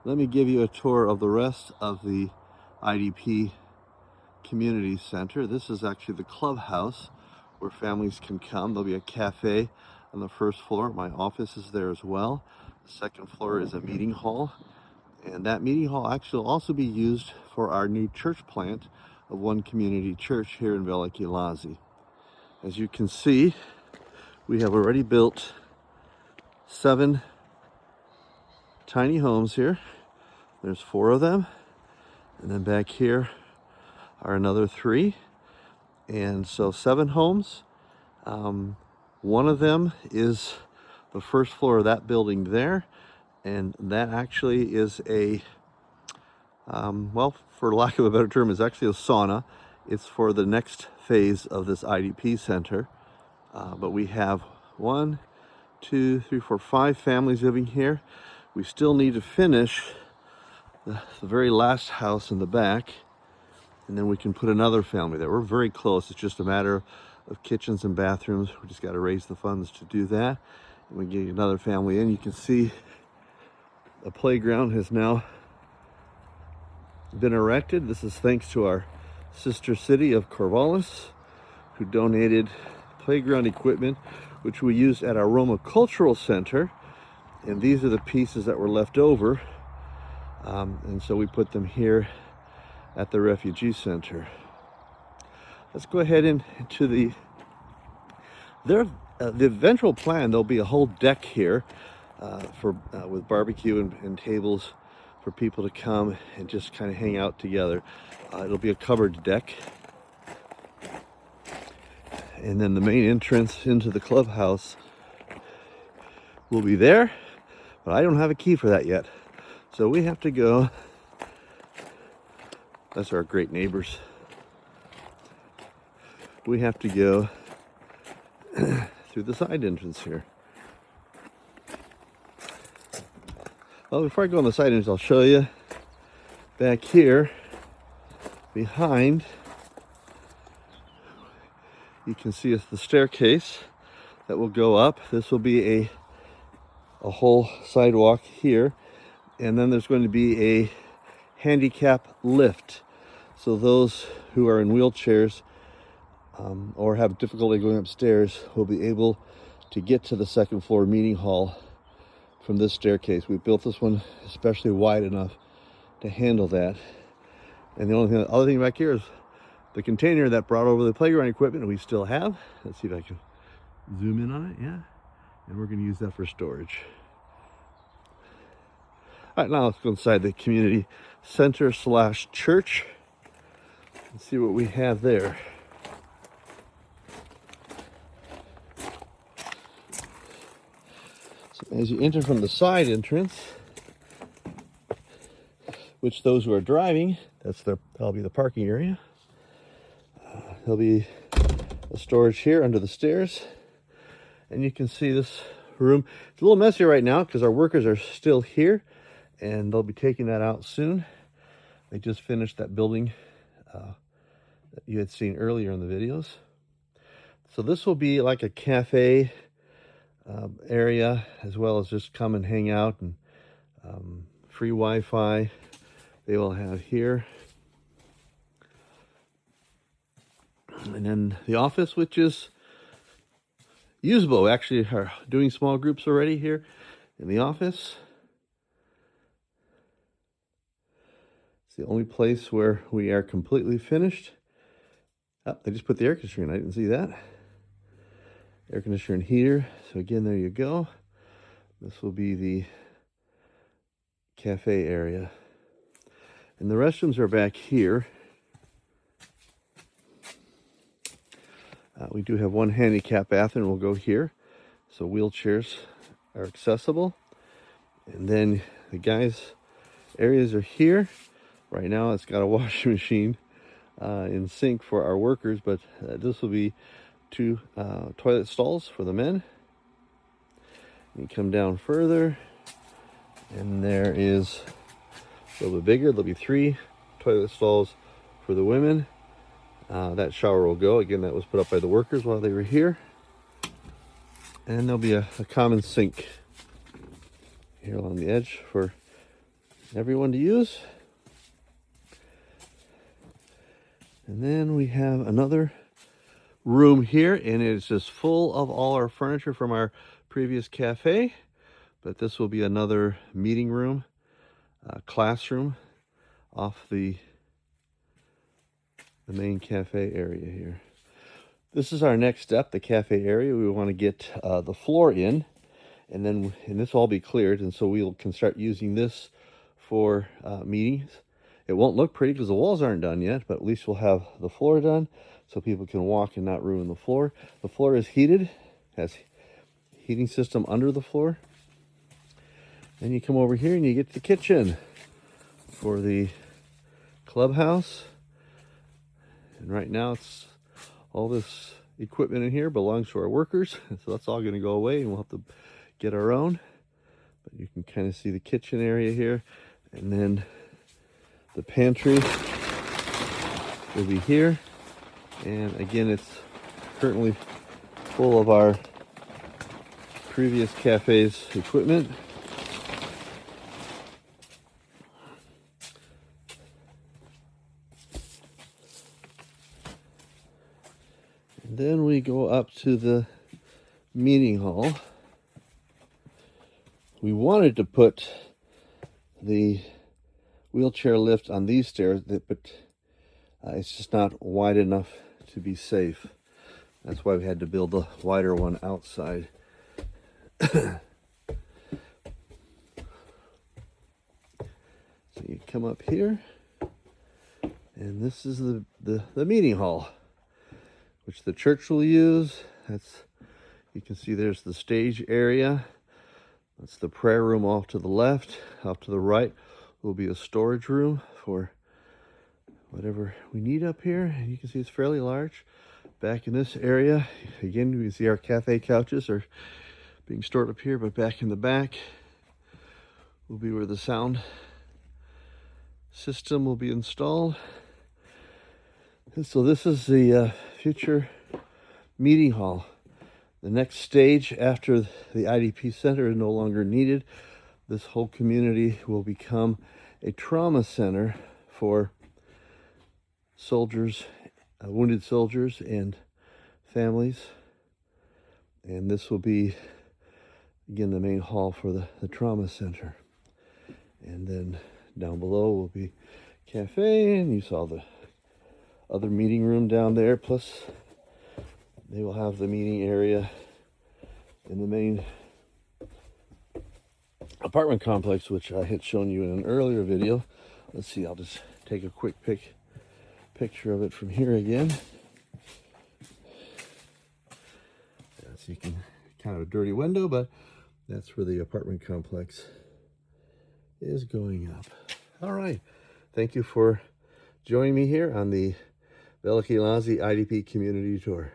Let me give you a tour of the rest of the IDP Community Center. This is actually the clubhouse where families can come. There'll be a cafe on the first floor. My office is there as well. The second floor is a meeting hall. And that meeting hall actually will also be used for our new church plant of One Community Church here in Velyki. As you can see, we have already built 7 tiny homes here. There's 4 of them. And then back here are another 3. And so 7 homes. One of them is the first floor of that building there. And that actually is a, well, for lack of a better term, is actually a sauna. It's for the next phase of this IDP center. But we have 1, 2, 3, 4, 5 families living here. We still need to finish the very last house in the back, and then we can put another family there. We're very close. It's just a matter of kitchens and bathrooms. We just got to raise the funds to do that, and we get another family in. You can see the playground has now been erected. This is thanks to our sister city of Corvallis, who donated playground equipment, which we used at our Roma Cultural Center. And these are the pieces that were left over. And so we put them here at the refugee center. Let's go ahead into the eventual plan. There'll be a whole deck here with barbecue and tables for people to come and just kind of hang out together. It'll be a covered deck. And then the main entrance into the clubhouse will be there, but I don't have a key for that yet. So we have to go. That's our great neighbors. We have to go through the side entrance here. Well, before I go on the side entrance, I'll show you back here behind. You can see it's the staircase that will go up. This will be a whole sidewalk here. And then there's going to be a handicap lift. So those who are in wheelchairs or have difficulty going upstairs will be able to get to the second floor meeting hall from this staircase. We built this one especially wide enough to handle that. And the other thing back here is the container that brought over the playground equipment we still have. Let's see if I can zoom in on it. Yeah. And we're going to use that for storage. All right, now let's go inside the community center / church and see what we have there. So as you enter from the side entrance, which those who are driving, that'll be the parking area. There'll be a storage here under the stairs. And you can see this room. It's a little messy right now because our workers are still here, and they'll be taking that out soon. They just finished that building that you had seen earlier in the videos. So this will be like a cafe area, as well as just come and hang out, and free Wi-Fi they will have here. And then the office, which is usable. Actually are doing small groups already here in the office. It's the only place where we are completely finished. Oh, they just put the air conditioner in. I didn't see that. Air conditioner and heater. So again, there you go. This will be the cafe area. And the restrooms are back here. We do have one handicap bathroom. We'll go here. So wheelchairs are accessible. And then the guys' areas are here. Right now it's got a washing machine in sink for our workers, but this will be 2 toilet stalls for the men. You come down further, and there is a little bit bigger. There'll be 3 toilet stalls for the women. That shower will go. Again, that was put up by the workers while they were here. And there'll be a common sink here along the edge for everyone to use. And then we have another room here, and it's just full of all our furniture from our previous cafe. But this will be another meeting room, classroom off the main cafe area here. This is our next step, the cafe area. We want to get the floor in, and this will all be cleared, and so we can start using this for meetings. It won't look pretty because the walls aren't done yet, but at least we'll have the floor done so people can walk and not ruin the floor. The floor is heated, has heating system under the floor. Then you come over here and you get the kitchen for the clubhouse. And right now it's all this equipment in here belongs to our workers, so that's all going to go away and we'll have to get our own. But you can kind of see the kitchen area here, and then the pantry will be here. And again, it's currently full of our previous cafe's equipment. And then we go up to the meeting hall. We wanted to put the wheelchair lift on these stairs, but it's just not wide enough to be safe. That's why we had to build a wider one outside. So you come up here, and this is the meeting hall, which the church will use. You can see there's the stage area. That's the prayer room off to the left. Off to the right will be a storage room for whatever we need up here. And you can see it's fairly large. Back in this area, again, you can see our cafe couches are being stored up here, but back in the back will be where the sound system will be installed. And so this is the future meeting hall. The next stage after the IDP center is no longer needed, this whole community will become a trauma center for soldiers, wounded soldiers and families. And this will be, again, the main hall for the trauma center. And then down below will be cafe, and you saw the other meeting room down there, plus they will have the meeting area in the main apartment complex, which I had shown you in an earlier video. Let's see, I'll just take a quick picture of it from here again. So you can, kind of a dirty window, but that's where the apartment complex is going up. All right, thank you for joining me here on the Velyki IDP community tour.